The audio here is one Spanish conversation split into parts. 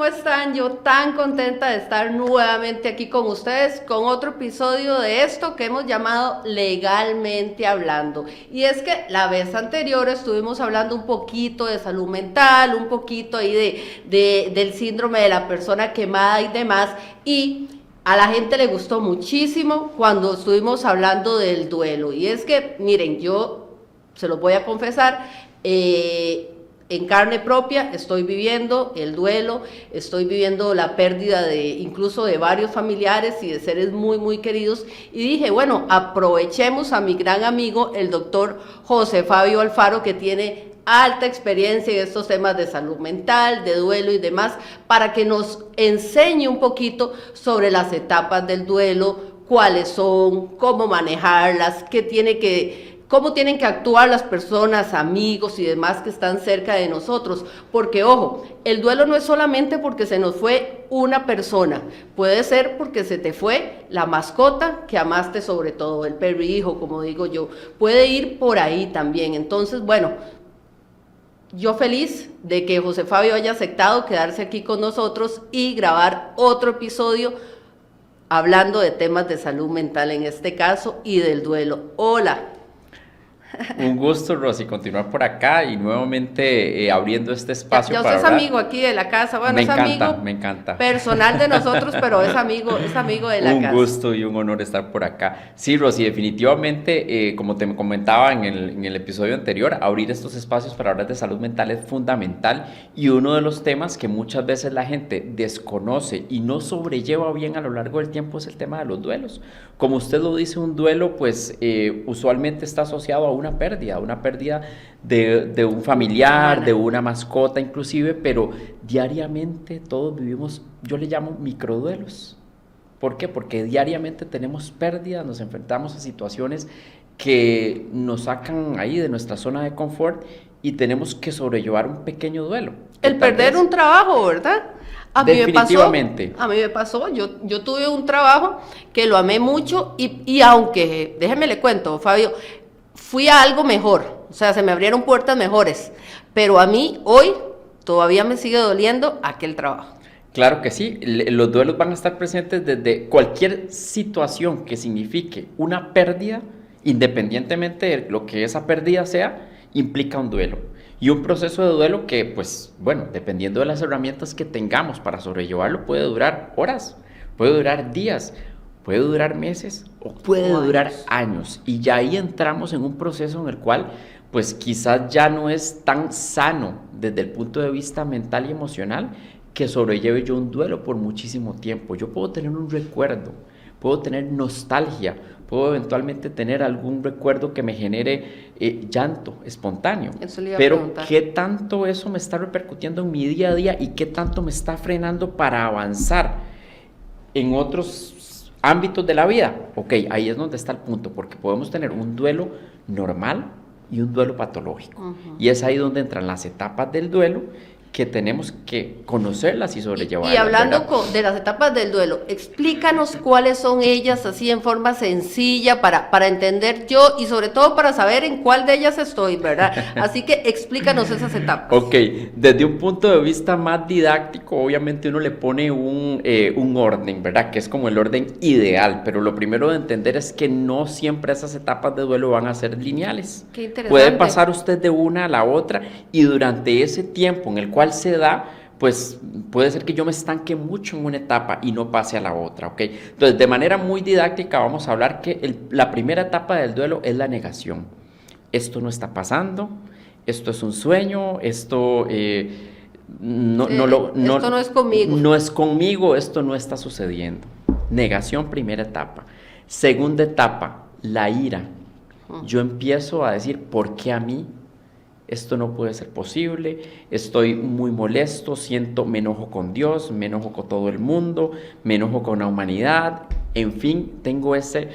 ¿cómo están? Yo tan contenta de estar nuevamente aquí con ustedes con otro episodio de esto que hemos llamado Legalmente Hablando. Y es que la vez anterior estuvimos hablando un poquito de salud mental, un poquito ahí del síndrome de la persona quemada y demás, y a la gente le gustó muchísimo cuando estuvimos hablando del duelo. Y es que, miren, yo se los voy a confesar, en carne propia estoy viviendo el duelo, estoy viviendo la pérdida incluso de varios familiares y de seres muy queridos, y dije, bueno, aprovechemos a mi gran amigo, el doctor José Fabio Alfaro, que tiene alta experiencia en estos temas de salud mental, de duelo y demás, para que nos enseñe un poquito sobre las etapas del duelo, cuáles son, cómo manejarlas, cómo tienen que actuar las personas, amigos y demás que están cerca de nosotros, porque ojo, el duelo no es solamente porque se nos fue una persona, puede ser porque se te fue la mascota que amaste sobre todo, el perrijo, como digo yo, puede ir por ahí también. Entonces, bueno, yo feliz de que José Fabio haya aceptado quedarse aquí con nosotros y grabar otro episodio hablando de temas de salud mental en este caso y del duelo. Hola. Un gusto, Rosy, continuar por acá y nuevamente abriendo este espacio ya para usted es amigo aquí de la casa, bueno, es amigo me encanta. Personal de nosotros, pero es amigo de la casa. Un gusto y un honor estar por acá. Sí, Rosy, definitivamente, como te comentaba en el episodio anterior, abrir estos espacios para hablar de salud mental es fundamental, y uno de los temas que muchas veces la gente desconoce y no sobrelleva bien a lo largo del tiempo es el tema de los duelos. Como usted lo dice, un duelo pues usualmente está asociado a una pérdida de un familiar, de una mascota inclusive, pero diariamente todos vivimos, yo le llamo microduelos. ¿Por qué? Porque diariamente tenemos pérdidas, nos enfrentamos a situaciones que nos sacan ahí de nuestra zona de confort y tenemos que sobrellevar un pequeño duelo. El perder un trabajo, ¿verdad? Definitivamente. A mí me pasó, yo tuve un trabajo que lo amé mucho y aunque, déjeme le cuento, Fabio, fui a algo mejor, o sea, se me abrieron puertas mejores, pero a mí hoy todavía me sigue doliendo aquel trabajo. Claro que sí, los duelos van a estar presentes desde cualquier situación que signifique una pérdida, independientemente de lo que esa pérdida sea, implica un duelo. Y un proceso de duelo que, pues, bueno, dependiendo de las herramientas que tengamos para sobrellevarlo, puede durar horas, puede durar días, puede durar meses o puede durar años. Y ya ahí entramos en un proceso en el cual, pues, quizás ya no es tan sano desde el punto de vista mental y emocional que sobrelleve yo un duelo por muchísimo tiempo. Yo puedo tener un recuerdo, puedo tener nostalgia, puedo eventualmente tener algún recuerdo que me genere llanto espontáneo, pero ¿qué tanto eso me está repercutiendo en mi día a día y qué tanto me está frenando para avanzar en otros ámbitos de la vida? Ok, ahí es donde está el punto, porque podemos tener un duelo normal y un duelo patológico, y es ahí donde entran las etapas del duelo, que tenemos que conocerlas y sobrellevarlas. Y hablando de las etapas del duelo, explícanos cuáles son ellas así en forma sencilla para entender yo y sobre todo para saber en cuál de ellas estoy, ¿verdad? Así que explícanos esas etapas. Ok, desde un punto de vista más didáctico, obviamente uno le pone un orden, ¿verdad? Que es como el orden ideal, pero lo primero de entender es que no siempre esas etapas de duelo van a ser lineales. Qué interesante. Puede pasar usted de una a la otra y durante ese tiempo en el cual se da, pues puede ser que yo me estanque mucho en una etapa y no pase a la otra, ¿ok? Entonces, de manera muy didáctica vamos a hablar que la primera etapa del duelo es la negación. Esto no está pasando, esto es un sueño, esto no es conmigo. No es conmigo, esto no está sucediendo. Negación, primera etapa. Segunda etapa, la ira. Yo empiezo a decir, ¿por qué a mí? Esto no puede ser posible, estoy muy molesto, me enojo con Dios, me enojo con todo el mundo, me enojo con la humanidad, en fin, tengo ese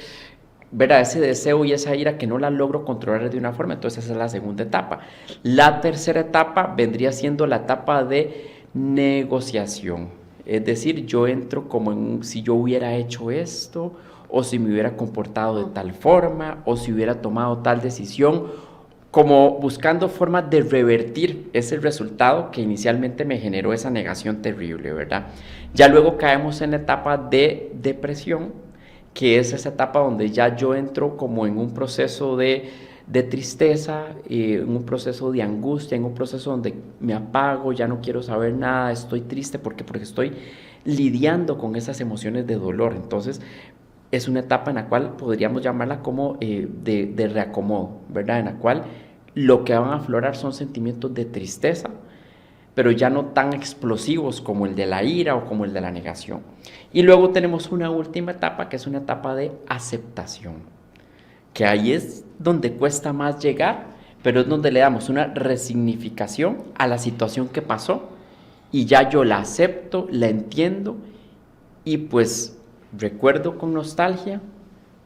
deseo y esa ira que no la logro controlar de una forma. Entonces esa es la segunda etapa. La tercera etapa vendría siendo la etapa de negociación, es decir, yo entro como si yo hubiera hecho esto, o si me hubiera comportado de tal forma, o si hubiera tomado tal decisión, como buscando formas de revertir ese resultado que inicialmente me generó esa negación terrible, ¿verdad? Ya luego caemos en la etapa de depresión, que es esa etapa donde ya yo entro como en un proceso de tristeza, en un proceso de angustia, en un proceso donde me apago, ya no quiero saber nada, estoy triste porque estoy lidiando con esas emociones de dolor. Entonces, es una etapa en la cual podríamos llamarla como de reacomodo, ¿verdad? En la cual lo que van a aflorar son sentimientos de tristeza, pero ya no tan explosivos como el de la ira o como el de la negación. Y luego tenemos una última etapa, que es una etapa de aceptación, que ahí es donde cuesta más llegar, pero es donde le damos una resignificación a la situación que pasó y ya yo la acepto, la entiendo y pues recuerdo con nostalgia,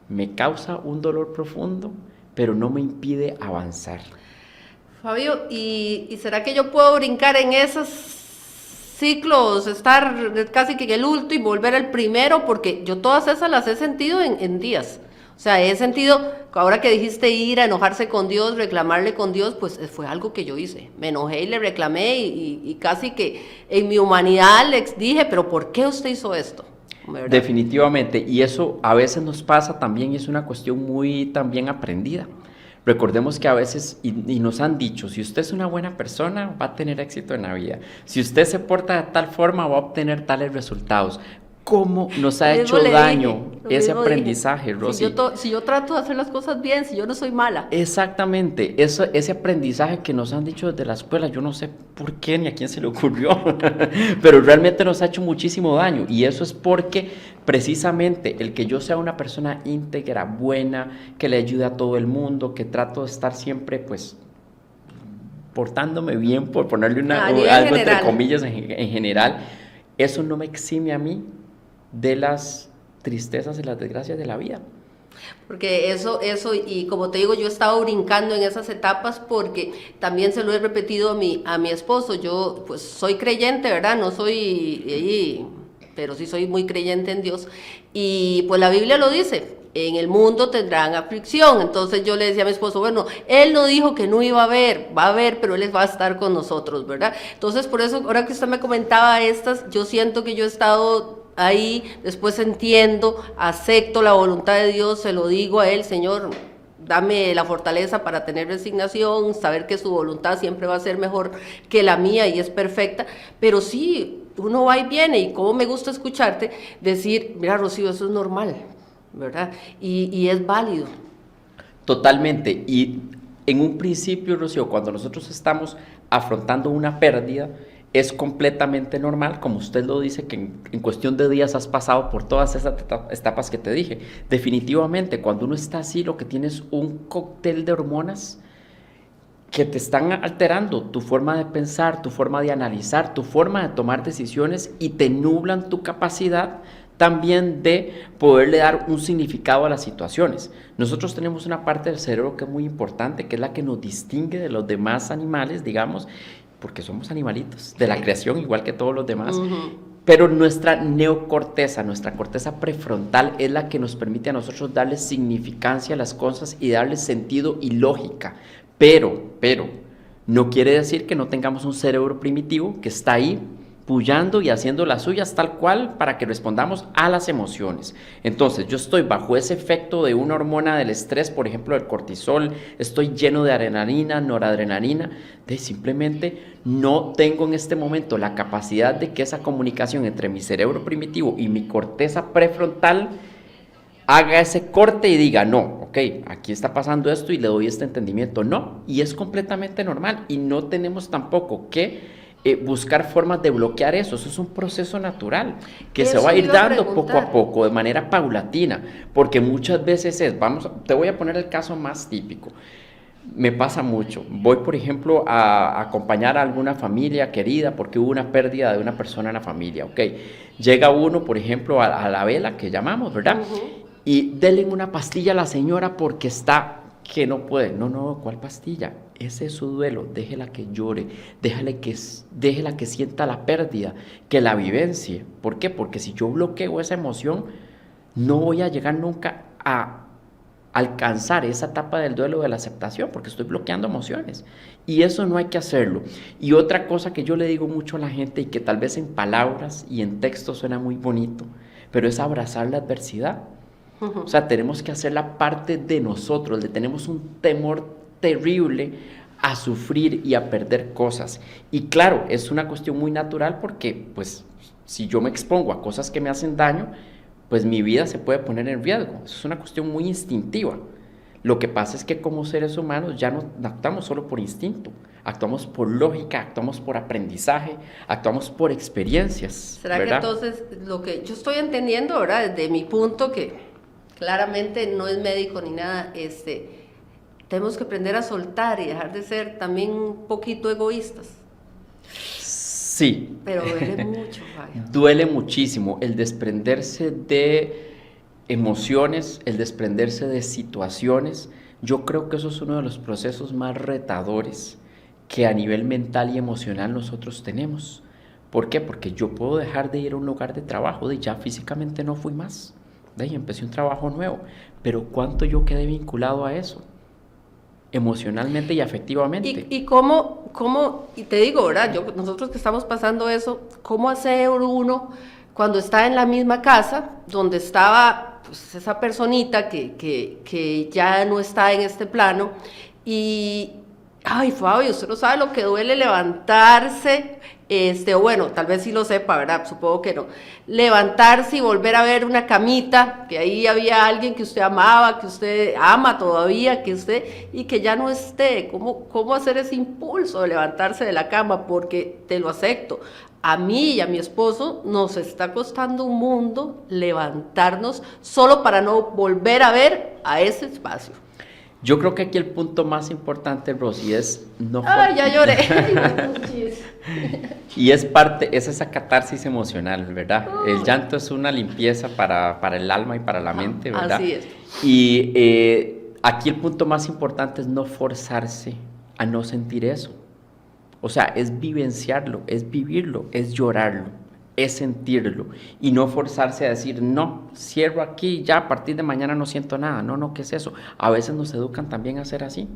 me causa un dolor profundo, pero no me impide avanzar. Fabio, ¿y será que yo puedo brincar en esos ciclos, estar casi que en el último y volver al primero? Porque yo todas esas las he sentido en días. O sea, he sentido, ahora que dijiste ir a enojarse con Dios, reclamarle con Dios, pues fue algo que yo hice. Me enojé y le reclamé y casi que en mi humanidad les dije, pero ¿por qué usted hizo esto? ¿Verdad? Definitivamente, y eso a veces nos pasa también y es una cuestión muy también aprendida. Recordemos que a veces, y nos han dicho, si usted es una buena persona, va a tener éxito en la vida. Si usted se porta de tal forma, va a obtener tales resultados. ¿Cómo nos ha hecho daño ese aprendizaje, Rosy? Si yo trato de hacer las cosas bien, si yo no soy mala. Exactamente, ese aprendizaje que nos han dicho desde la escuela, yo no sé por qué ni a quién se le ocurrió, pero realmente nos ha hecho muchísimo daño. Y eso es porque precisamente el que yo sea una persona íntegra, buena, que le ayude a todo el mundo, que trato de estar siempre pues portándome bien, por ponerle algo entre comillas en general, eso no me exime a mí de las tristezas y las desgracias de la vida. Porque eso, y como te digo, yo he estado brincando en esas etapas porque también se lo he repetido a mi esposo. Yo pues soy creyente, ¿verdad? No soy, pero sí soy muy creyente en Dios. Y pues la Biblia lo dice, en el mundo tendrán aflicción. Entonces yo le decía a mi esposo, bueno, él no dijo que no iba a haber, va a haber, pero él va a estar con nosotros, ¿verdad? Entonces por eso, ahora que usted me comentaba estas, yo siento que yo he estado ahí, después entiendo, acepto la voluntad de Dios, se lo digo a él, Señor, dame la fortaleza para tener resignación, saber que su voluntad siempre va a ser mejor que la mía y es perfecta, pero sí, uno va y viene, y cómo me gusta escucharte decir, mira, Rocío, eso es normal, ¿verdad? Y es válido. Totalmente, y en un principio, Rocío, cuando nosotros estamos afrontando una pérdida, es completamente normal, como usted lo dice, que en cuestión de días has pasado por todas esas etapas que te dije. Definitivamente, cuando uno está así, lo que tiene es un cóctel de hormonas que te están alterando tu forma de pensar, tu forma de analizar, tu forma de tomar decisiones y te nublan tu capacidad también de poderle dar un significado a las situaciones. Nosotros tenemos una parte del cerebro que es muy importante, que es la que nos distingue de los demás animales, digamos, porque somos animalitos de la creación, igual que todos los demás, pero nuestra neocorteza, nuestra corteza prefrontal es la que nos permite a nosotros darle significancia a las cosas y darle sentido y lógica, pero, no quiere decir que no tengamos un cerebro primitivo que está ahí, pullando y haciendo las suyas tal cual para que respondamos a las emociones. Entonces, yo estoy bajo ese efecto de una hormona del estrés, por ejemplo, el cortisol, estoy lleno de adrenalina, noradrenalina, simplemente no tengo en este momento la capacidad de que esa comunicación entre mi cerebro primitivo y mi corteza prefrontal haga ese corte y diga, no, ok, aquí está pasando esto y le doy este entendimiento. No, y es completamente normal y no tenemos tampoco que buscar formas de bloquear eso. Eso es un proceso natural que se va a ir dando poco a poco, de manera paulatina, porque muchas veces te voy a poner el caso más típico. Me pasa mucho. Voy, por ejemplo, a acompañar a alguna familia querida porque hubo una pérdida de una persona en la familia, ok. Llega uno, por ejemplo, a la vela que llamamos, ¿verdad? Y denle una pastilla a la señora porque está que no puede. No, ¿cuál pastilla? Ese es su duelo, déjela que llore, déjela que sienta la pérdida, que la vivencie. ¿Por qué? Porque si yo bloqueo esa emoción, no voy a llegar nunca a alcanzar esa etapa del duelo de la aceptación, porque estoy bloqueando emociones. Y eso no hay que hacerlo. Y otra cosa que yo le digo mucho a la gente y que tal vez en palabras y en texto suena muy bonito, pero es abrazar la adversidad. O sea, tenemos que hacerla parte de nosotros. Le tenemos un temor terrible a sufrir y a perder cosas. Y claro, es una cuestión muy natural porque, pues, si yo me expongo a cosas que me hacen daño, pues mi vida se puede poner en riesgo. Eso es una cuestión muy instintiva. Lo que pasa es que como seres humanos ya no actuamos solo por instinto, actuamos por lógica, actuamos por aprendizaje, actuamos por experiencias. ¿Será ¿verdad? Que entonces lo que yo estoy entendiendo, ¿verdad? Desde mi punto, que claramente no es médico ni nada, tenemos que aprender a soltar y dejar de ser también un poquito egoístas. Sí. Pero duele mucho, Fabio. Duele muchísimo el desprenderse de emociones, el desprenderse de situaciones. Yo creo que eso es uno de los procesos más retadores que a nivel mental y emocional nosotros tenemos. ¿Por qué? Porque yo puedo dejar de ir a un lugar de trabajo, de ya físicamente no fui más, de ahí empecé un trabajo nuevo, pero ¿cuánto yo quedé vinculado a eso? Emocionalmente y afectivamente. ¿Y cómo, y te digo, ¿verdad? Nosotros que estamos pasando eso, ¿cómo hace uno cuando está en la misma casa donde estaba pues, esa personita que ya no está en este plano? Y, ay, Fabio, usted no sabe lo que duele levantarse, o bueno, tal vez sí lo sepa, ¿verdad? Supongo que no. Levantarse y volver a ver una camita, que ahí había alguien que usted amaba, que usted ama todavía, y que ya no esté. ¿Cómo hacer ese impulso de levantarse de la cama? Porque te lo acepto. A mí y a mi esposo nos está costando un mundo levantarnos solo para no volver a ver a ese espacio. Yo creo que aquí el punto más importante, Rosy, es no... ¡Ay, ya lloré! Y es esa catarsis emocional, ¿verdad? El llanto es una limpieza para el alma y para la mente, ¿verdad? Así es. Y aquí el punto más importante es no forzarse a no sentir eso. O sea, es vivenciarlo, es vivirlo, es llorarlo, es sentirlo y no forzarse a decir, no, cierro aquí, ya a partir de mañana no siento nada. No, ¿qué es eso? A veces nos educan también a hacer así.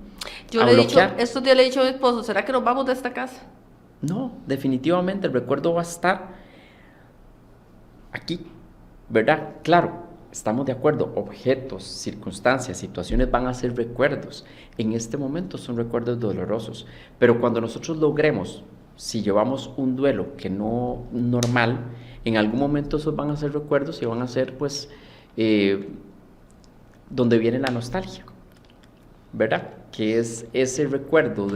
Yo le he dicho, estos días le he dicho a mi esposo, ¿será que nos vamos de esta casa? No, definitivamente el recuerdo va a estar aquí, ¿verdad? Claro, estamos de acuerdo, objetos, circunstancias, situaciones van a ser recuerdos. En este momento son recuerdos dolorosos, pero cuando nosotros logremos, si llevamos un duelo que no normal, en algún momento esos van a ser recuerdos y van a ser pues donde viene la nostalgia, ¿verdad? Que es ese recuerdo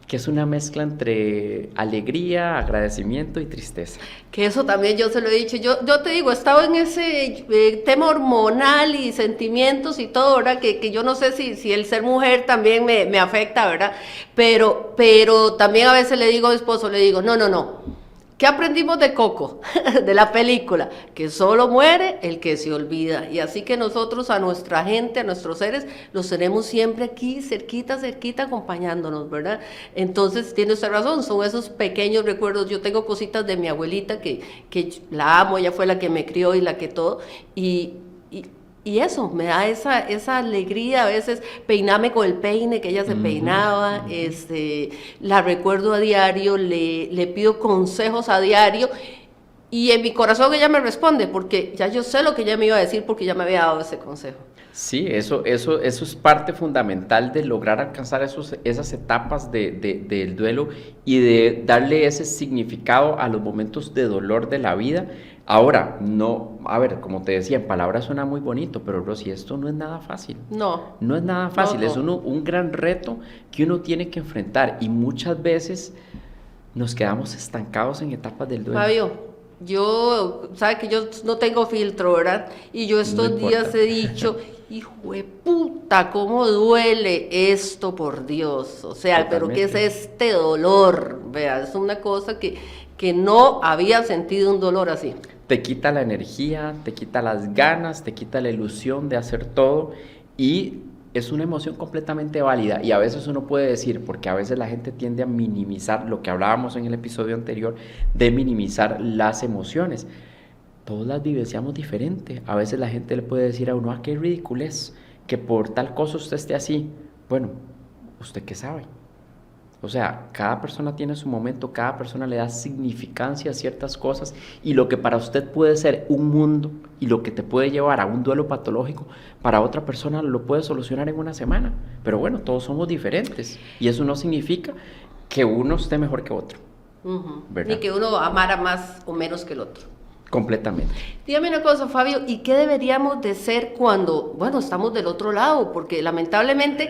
que es una mezcla entre alegría, agradecimiento y tristeza. Que eso también yo se lo he dicho, yo te digo, he estado en ese tema hormonal y sentimientos y todo, ¿verdad? Que yo no sé si el ser mujer también me afecta, ¿verdad? Pero también a veces le digo a mi esposo, no. ¿Qué aprendimos de Coco, de la película? Que solo muere el que se olvida. Y así que nosotros a nuestra gente, a nuestros seres, los tenemos siempre aquí, cerquita, acompañándonos, ¿verdad? Entonces, tiene usted razón, son esos pequeños recuerdos. Yo tengo cositas de mi abuelita que la amo, ella fue la que me crió y la que todo, y eso, me da esa alegría, a veces peinarme con el peine que ella se peinaba, la recuerdo a diario, le pido consejos a diario, y en mi corazón ella me responde, porque ya yo sé lo que ella me iba a decir, porque ya me había dado ese consejo. Sí, eso es parte fundamental de lograr alcanzar esas etapas del duelo y de darle ese significado a los momentos de dolor de la vida. Ahora, no, a ver, como te decía, en palabras suena muy bonito, pero Rosy, esto no es nada fácil. No. No es nada fácil, no. Es un gran reto que uno tiene que enfrentar y muchas veces nos quedamos estancados en etapas del duelo. Fabio, sabe que yo no tengo filtro, ¿verdad? Y yo estos días he dicho, hijo de puta, cómo duele esto, por Dios. O sea, totalmente. Pero ¿qué es este dolor? Vea, es una cosa que no había sentido un dolor así. Te quita la energía, te quita las ganas, te quita la ilusión de hacer todo y es una emoción completamente válida y a veces uno puede decir, porque a veces la gente tiende a minimizar lo que hablábamos en el episodio anterior, de minimizar las emociones. todos las vivenciamos diferente. A veces la gente le puede decir a uno, qué ridículo es que por tal cosa usted esté así. Bueno, ¿usted qué sabe? O sea, cada persona tiene su momento, cada persona le da significancia a ciertas cosas y lo que para usted puede ser un mundo y lo que te puede llevar a un duelo patológico, para otra persona lo puede solucionar en una semana. Pero bueno, todos somos diferentes y eso no significa que uno esté mejor que otro. Ni que uno amara más o menos que el otro. Completamente. Dígame una cosa, Fabio, ¿y qué deberíamos de ser cuando, bueno, estamos del otro lado? Porque lamentablemente,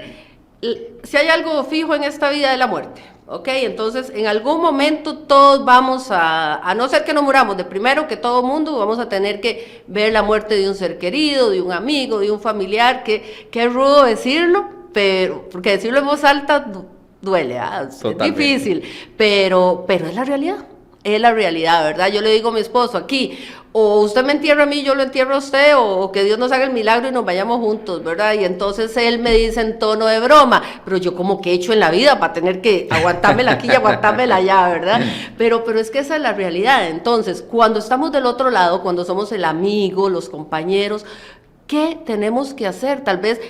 si hay algo fijo en esta vida es la muerte, ¿ok? Entonces, en algún momento todos vamos a no ser que nos muramos de primero que todo mundo, vamos a tener que ver la muerte de un ser querido, de un amigo, de un familiar, que es rudo decirlo, pero, porque decirlo en voz alta duele, es difícil, pero es la realidad. Es la realidad, ¿verdad? Yo le digo a mi esposo aquí, o usted me entierra a mí, yo lo entierro a usted, o que Dios nos haga el milagro y nos vayamos juntos, ¿verdad? Y entonces él me dice en tono de broma, pero yo como que he hecho en la vida para tener que aguantármela aquí y aguantármela allá, ¿verdad? Pero es que esa es la realidad. Entonces, cuando estamos del otro lado, cuando somos el amigo, los compañeros, ¿qué tenemos que hacer? Tal vez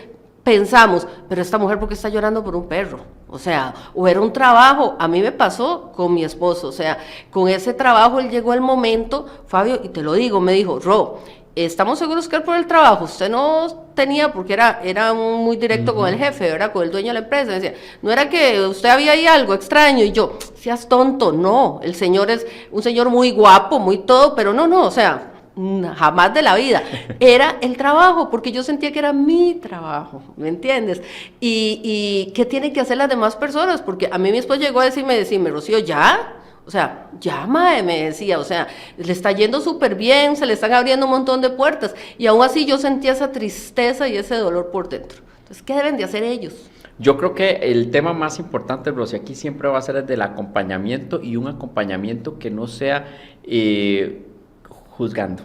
pensamos, pero esta mujer, ¿por qué está llorando por un perro? O sea, o era un trabajo, a mí me pasó con mi esposo, o sea, con ese trabajo él llegó el momento, Fabio, y te lo digo, me dijo, Ro, estamos seguros que era por el trabajo, usted no tenía, porque era muy directo con el jefe, ¿verdad? Con el dueño de la empresa, decía, no era que usted había ahí algo extraño, y yo, seas tonto, no, el señor es un señor muy guapo, muy todo, pero no, o sea, jamás de la vida, era el trabajo, porque yo sentía que era mi trabajo, ¿me entiendes? Y ¿qué tienen que hacer las demás personas? Porque a mí mi esposo llegó a decirme, Rocío, ¿ya? O sea, ya, mae, me decía, o sea, le está yendo súper bien, se le están abriendo un montón de puertas, y aún así yo sentía esa tristeza y ese dolor por dentro. Entonces, ¿qué deben de hacer ellos? Yo creo que el tema más importante, Rosy, aquí siempre va a ser el del acompañamiento y un acompañamiento que no sea juzgando.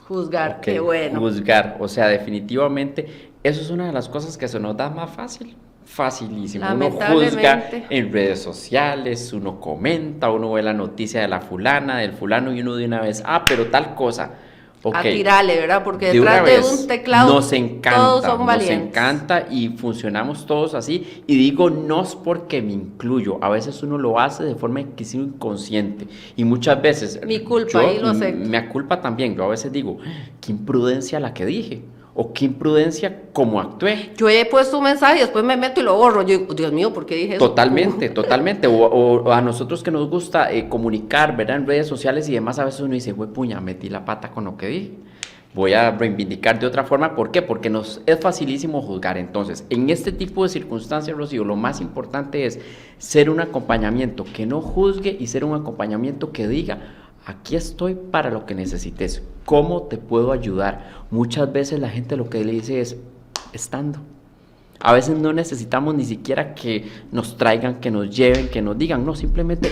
Juzgar, Okay, qué bueno. Juzgar, o sea, definitivamente, eso es una de las cosas que se nos da más fácil. Facilísimo. Uno juzga en redes sociales, uno comenta, uno ve la noticia de la fulana, del fulano y uno de una vez, pero tal cosa. Okay. A tirarle, ¿verdad? Porque detrás de un teclado nos encanta, todos son valientes. Nos encanta y funcionamos todos así. Y digo, no es porque me incluyo. A veces uno lo hace de forma inconsciente. Y muchas veces... Mi culpa, ahí lo acepto. Me culpa también. Yo a veces digo, qué imprudencia la que dije. O qué imprudencia como actué. Yo he puesto un mensaje y después me meto y lo borro. Yo digo, Dios mío, ¿por qué dije eso? Totalmente. O a nosotros que nos gusta comunicar, ¿verdad? En redes sociales y demás, a veces uno dice, güey, puña, metí la pata con lo que dije. Voy a reivindicar de otra forma. ¿Por qué? Porque nos es facilísimo juzgar. Entonces, en este tipo de circunstancias, Rocío, lo más importante es ser un acompañamiento que no juzgue y ser un acompañamiento que diga, aquí estoy para lo que necesites. ¿Cómo te puedo ayudar? Muchas veces la gente lo que le dice es, estando. A veces no necesitamos ni siquiera que nos traigan, que nos lleven, que nos digan. No, simplemente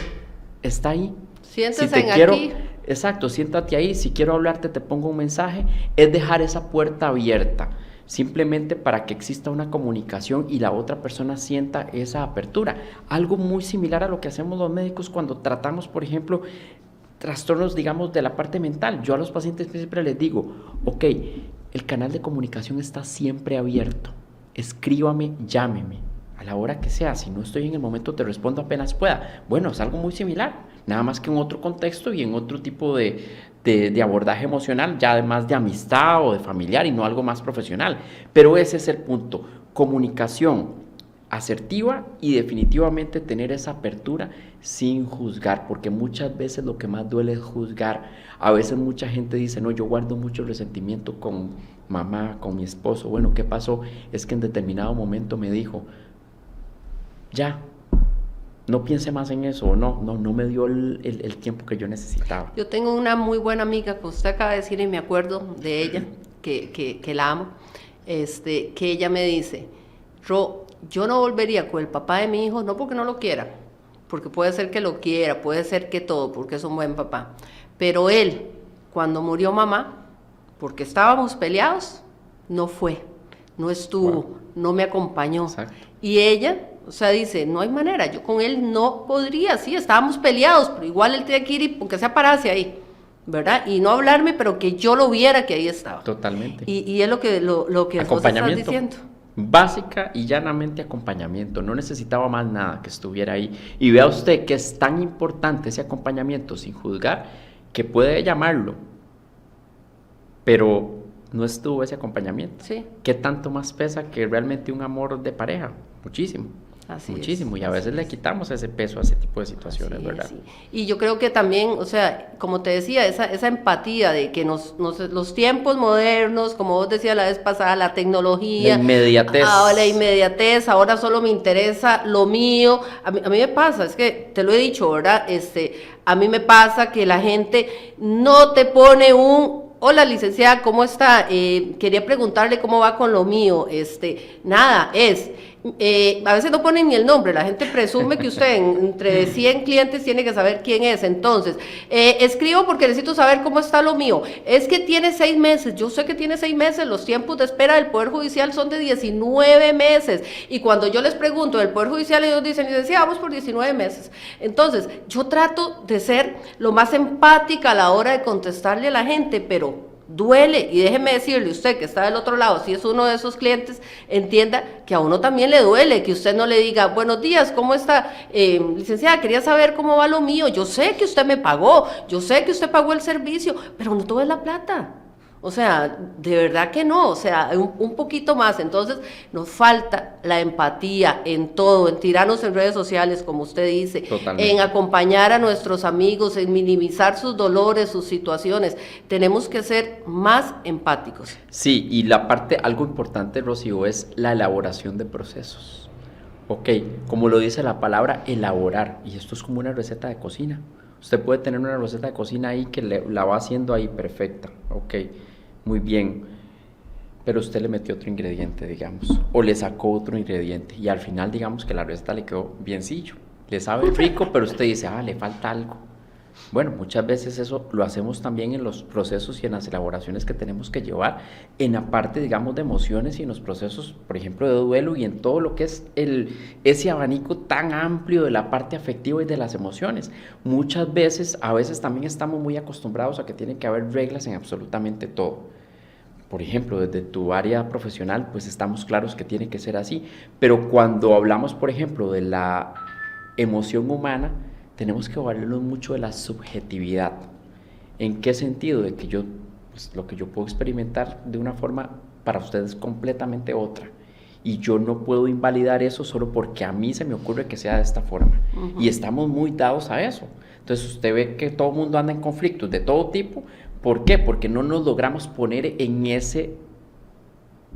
está ahí. Siéntese aquí. Exacto, siéntate ahí. Si quiero hablarte, te pongo un mensaje. Es dejar esa puerta abierta. Simplemente para que exista una comunicación y la otra persona sienta esa apertura. Algo muy similar a lo que hacemos los médicos cuando tratamos, por ejemplo, trastornos, digamos, de la parte mental. Yo a los pacientes siempre les digo, ok, el canal de comunicación está siempre abierto. Escríbame, llámeme, a la hora que sea. Si no estoy en el momento, te respondo apenas pueda. Bueno, es algo muy similar, nada más que en otro contexto y en otro tipo de abordaje emocional, ya además de amistad o de familiar y no algo más profesional. Pero ese es el punto, comunicación asertiva y definitivamente tener esa apertura sin juzgar, porque muchas veces lo que más duele es juzgar. A veces mucha gente dice, no, yo guardo mucho resentimiento con mamá, con mi esposo. Bueno, ¿qué pasó? Es que en determinado momento me dijo, ya, no piense más en eso, no me dio el tiempo que yo necesitaba. Yo tengo una muy buena amiga que usted acaba de decir y me acuerdo de ella, que la amo, que ella me dice, Ro, yo no volvería con el papá de mi hijo, no porque no lo quiera, porque puede ser que lo quiera, puede ser que todo, porque es un buen papá, pero él, cuando murió mamá, porque estábamos peleados, no fue, no estuvo, no me acompañó. Exacto. Y ella, o sea, dice, no hay manera, yo con él no podría, sí, estábamos peleados, pero igual él tiene que ir y aunque sea pararse ahí. ¿verdad? Y no hablarme, pero que yo lo viera que ahí estaba. Totalmente. Y es lo que vos estás diciendo. Básica y llanamente acompañamiento, no necesitaba más nada que estuviera ahí. Y vea usted que es tan importante ese acompañamiento sin juzgar que puede llamarlo, pero no estuvo ese acompañamiento. Sí. ¿Qué tanto más pesa que realmente un amor de pareja? Muchísimo. Así muchísimo, es, y a veces le quitamos ese peso a ese tipo de situaciones, así ¿verdad? Es, sí. Y yo creo que también, o sea, como te decía, esa empatía de que los tiempos modernos, como vos decías la vez pasada, la tecnología, la inmediatez, ahora solo me interesa lo mío. A mí me pasa, es que te lo he dicho, ¿verdad? A mí me pasa que la gente no te pone hola, licenciada, ¿cómo está? Quería preguntarle cómo va con lo mío. Nada, a veces no ponen ni el nombre, la gente presume que usted entre 100 clientes tiene que saber quién es. Entonces, escribo porque necesito saber cómo está lo mío. Es que tiene 6 meses, yo sé que tiene 6 meses, los tiempos de espera del Poder Judicial son de 19 meses. Y cuando yo les pregunto del Poder Judicial, ellos dicen, vamos por 19 meses. Entonces, yo trato de ser lo más empática a la hora de contestarle a la gente, pero duele, y déjeme decirle, usted que está del otro lado, si es uno de esos clientes, entienda que a uno también le duele, que usted no le diga, buenos días, ¿cómo está? Licenciada, quería saber cómo va lo mío, yo sé que usted me pagó, yo sé que usted pagó el servicio, pero no todo es la plata. O sea, de verdad que no, o sea, un poquito más. Entonces, nos falta la empatía en todo, en tirarnos en redes sociales, como usted dice, totalmente, en acompañar a nuestros amigos, en minimizar sus dolores, sus situaciones. Tenemos que ser más empáticos. Sí, y algo importante, Rocío, es la elaboración de procesos. Ok, como lo dice la palabra, elaborar, y esto es como una receta de cocina. Usted puede tener una receta de cocina ahí que la va haciendo ahí perfecta, ok, muy bien, pero usted le metió otro ingrediente, digamos, o le sacó otro ingrediente, y al final, digamos que la receta le quedó biencillo, le sabe rico, pero usted dice, le falta algo. Bueno, muchas veces eso lo hacemos también en los procesos y en las elaboraciones que tenemos que llevar, en la parte, digamos, de emociones y en los procesos, por ejemplo, de duelo y en todo lo que es ese abanico tan amplio de la parte afectiva y de las emociones. Muchas veces, a veces también estamos muy acostumbrados a que tiene que haber reglas en absolutamente todo. Por ejemplo, desde tu área profesional, pues estamos claros que tiene que ser así, pero cuando hablamos, por ejemplo, de la emoción humana, tenemos que valernos mucho de la subjetividad. ¿En qué sentido? De que lo que yo puedo experimentar de una forma, para ustedes completamente otra. Y yo no puedo invalidar eso solo porque a mí se me ocurre que sea de esta forma. Uh-huh. Y estamos muy dados a eso. Entonces usted ve que todo el mundo anda en conflictos de todo tipo. ¿Por qué? Porque no nos logramos poner en ese,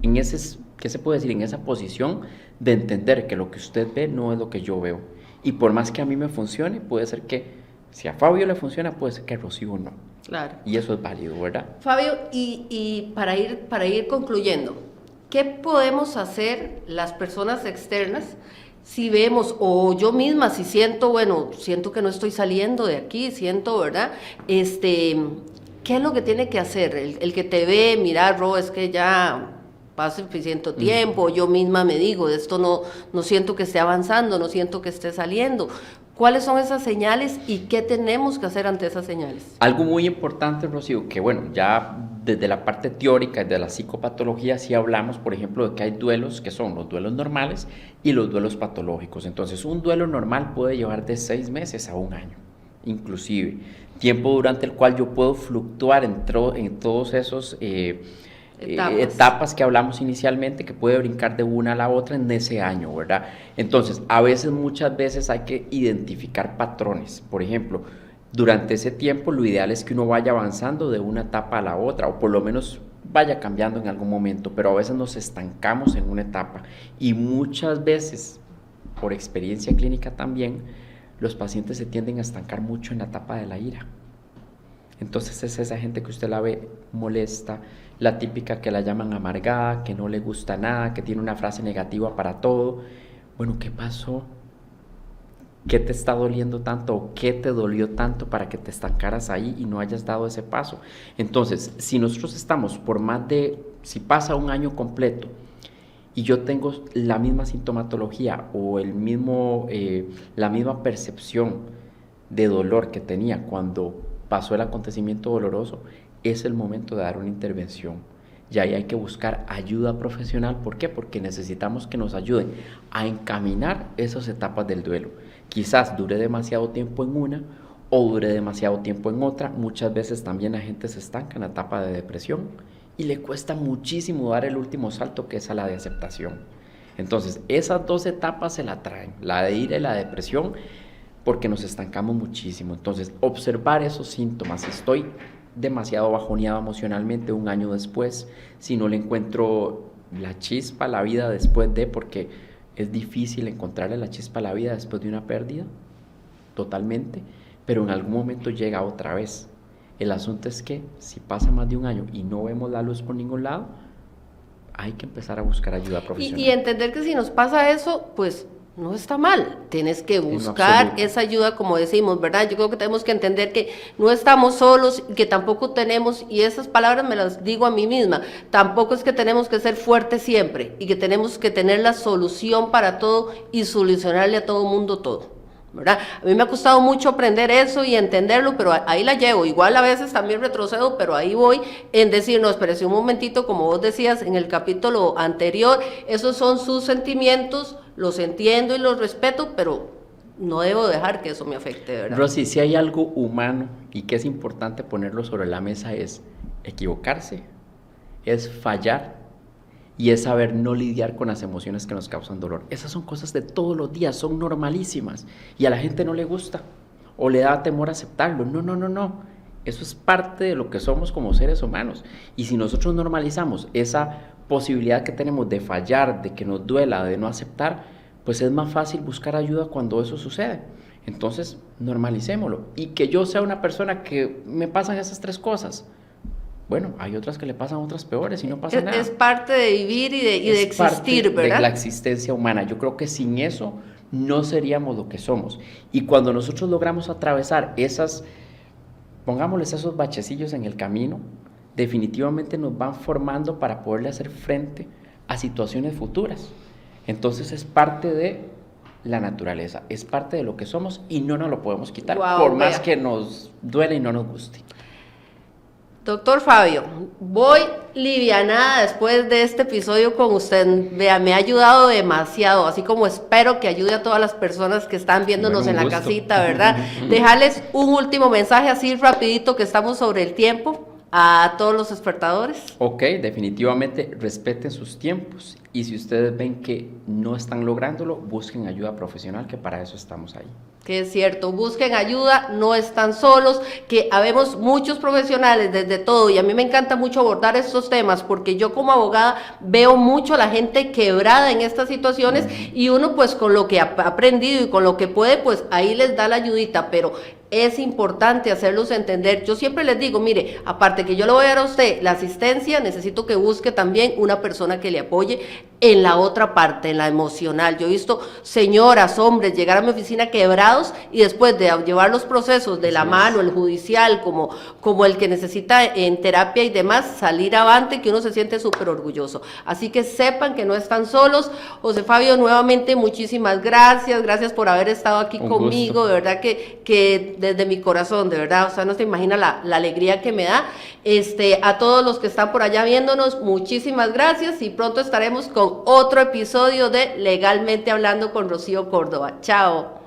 ¿qué se puede decir? En esa posición de entender que lo que usted ve no es lo que yo veo. Y por más que a mí me funcione, puede ser que, si a Fabio le funciona, puede ser que a Rocío no. Claro. Y eso es válido, ¿verdad? Fabio, y para ir concluyendo, ¿qué podemos hacer las personas externas si vemos, o yo misma, si siento que no estoy saliendo de aquí, ¿verdad? ¿Qué es lo que tiene que hacer? El que te ve, mira, Ro, es que ya pasa suficiente tiempo, yo misma me digo, de esto no siento que esté avanzando, no siento que esté saliendo. ¿Cuáles son esas señales y qué tenemos que hacer ante esas señales? Algo muy importante, Rocío, que ya desde la parte teórica, de la psicopatología, sí hablamos, por ejemplo, de que hay duelos que son los duelos normales y los duelos patológicos. Entonces, un duelo normal puede llevar de 6 meses a 1 año, inclusive. Tiempo durante el cual yo puedo fluctuar en todos esos etapas que hablamos inicialmente, que puede brincar de una a la otra en ese año, ¿verdad? Entonces, muchas veces hay que identificar patrones. Por ejemplo, durante ese tiempo lo ideal es que uno vaya avanzando de una etapa a la otra, o por lo menos vaya cambiando en algún momento, pero a veces nos estancamos en una etapa y muchas veces, por experiencia clínica también, los pacientes se tienden a estancar mucho en la etapa de la ira. Entonces es esa gente que usted la ve molesta, la típica que la llaman amargada, que no le gusta nada, que tiene una frase negativa para todo. Bueno, ¿qué pasó? ¿Qué te está doliendo tanto o qué te dolió tanto para que te estancaras ahí y no hayas dado ese paso? Entonces, si nosotros estamos si pasa 1 año completo y yo tengo la misma sintomatología o la misma percepción de dolor que tenía cuando pasó el acontecimiento doloroso, es el momento de dar una intervención. Y ahí hay que buscar ayuda profesional. ¿Por qué? Porque necesitamos que nos ayuden a encaminar esas etapas del duelo. Quizás dure demasiado tiempo en una o dure demasiado tiempo en otra. Muchas veces también la gente se estanca en la etapa de depresión y le cuesta muchísimo dar el último salto, que es a la de aceptación. Entonces, esas dos etapas se la traen, la de ira y la depresión, porque nos estancamos muchísimo. Entonces, observar esos síntomas. Si estoy demasiado bajoneado emocionalmente un año después, si no le encuentro la chispa a la vida después de, porque es difícil encontrarle la chispa a la vida después de una pérdida, totalmente, pero en algún momento llega otra vez. El asunto es que si pasa más de un año y no vemos la luz por ningún lado, hay que empezar a buscar ayuda profesional. Y entender que si nos pasa eso, pues no está mal, tienes que buscar esa ayuda, como decimos, ¿verdad? Yo creo que tenemos que entender que no estamos solos, que tampoco tenemos, y esas palabras me las digo a mí misma, tampoco es que tenemos que ser fuertes siempre, y que tenemos que tener la solución para todo y solucionarle a todo mundo todo, ¿verdad? A mí me ha costado mucho aprender eso y entenderlo, pero ahí la llevo. Igual a veces también retrocedo, pero ahí voy en decir, no, espérese un momentito, como vos decías en el capítulo anterior, esos son sus sentimientos, los entiendo y los respeto, pero no debo dejar que eso me afecte, ¿verdad? Rosy, si hay algo humano y que es importante ponerlo sobre la mesa, es equivocarse, es fallar, y es saber no lidiar con las emociones que nos causan dolor. Esas son cosas de todos los días, son normalísimas, y a la gente no le gusta, o le da temor aceptarlo. No. Eso es parte de lo que somos como seres humanos. Y si nosotros normalizamos esa posibilidad que tenemos de fallar, de que nos duela, de no aceptar, pues es más fácil buscar ayuda cuando eso sucede. Entonces, normalicémoslo. Y que yo sea una persona que me pasan esas tres cosas. Bueno, hay otras que le pasan otras peores y no pasa nada. Es parte de vivir y de existir, parte ¿verdad? De la existencia humana. Yo creo que sin eso no seríamos lo que somos. Y cuando nosotros logramos atravesar esas, pongámosles esos bachecillos en el camino, definitivamente nos van formando para poderle hacer frente a situaciones futuras. Entonces es parte de la naturaleza, es parte de lo que somos y no nos lo podemos quitar, por más que nos duele y no nos guste. Doctor Fabio, voy livianada después de este episodio con usted. Vea, me ha ayudado demasiado, así como espero que ayude a todas las personas que están viéndonos en la casita, ¿verdad? Dejarles un último mensaje así rapidito, que estamos sobre el tiempo, a todos los espectadores. Ok, definitivamente respeten sus tiempos, y si ustedes ven que no están lográndolo, busquen ayuda profesional, que para eso estamos ahí. Que es cierto, busquen ayuda, no están solos, que habemos muchos profesionales desde todo, y a mí me encanta mucho abordar estos temas, porque yo como abogada veo mucho a la gente quebrada en estas situaciones, y uno pues con lo que ha aprendido y con lo que puede, pues ahí les da la ayudita, pero es importante hacerlos entender. Yo siempre les digo, mire, aparte que yo le voy a dar a usted la asistencia, necesito que busque también una persona que le apoye en la otra parte, en la emocional. Yo he visto señoras, hombres, llegar a mi oficina quebrados, y después de llevar los procesos de la mano, el judicial, como el que necesita en terapia y demás, salir avante, que uno se siente súper orgulloso. Así que sepan que no están solos. José Fabio, nuevamente muchísimas gracias por haber estado aquí conmigo, gusto. De verdad que desde mi corazón, de verdad, o sea, no se imagina la alegría que me da. A todos los que están por allá viéndonos, muchísimas gracias, y pronto estaremos con otro episodio de Legalmente Hablando con Rocío Córdoba. Chao.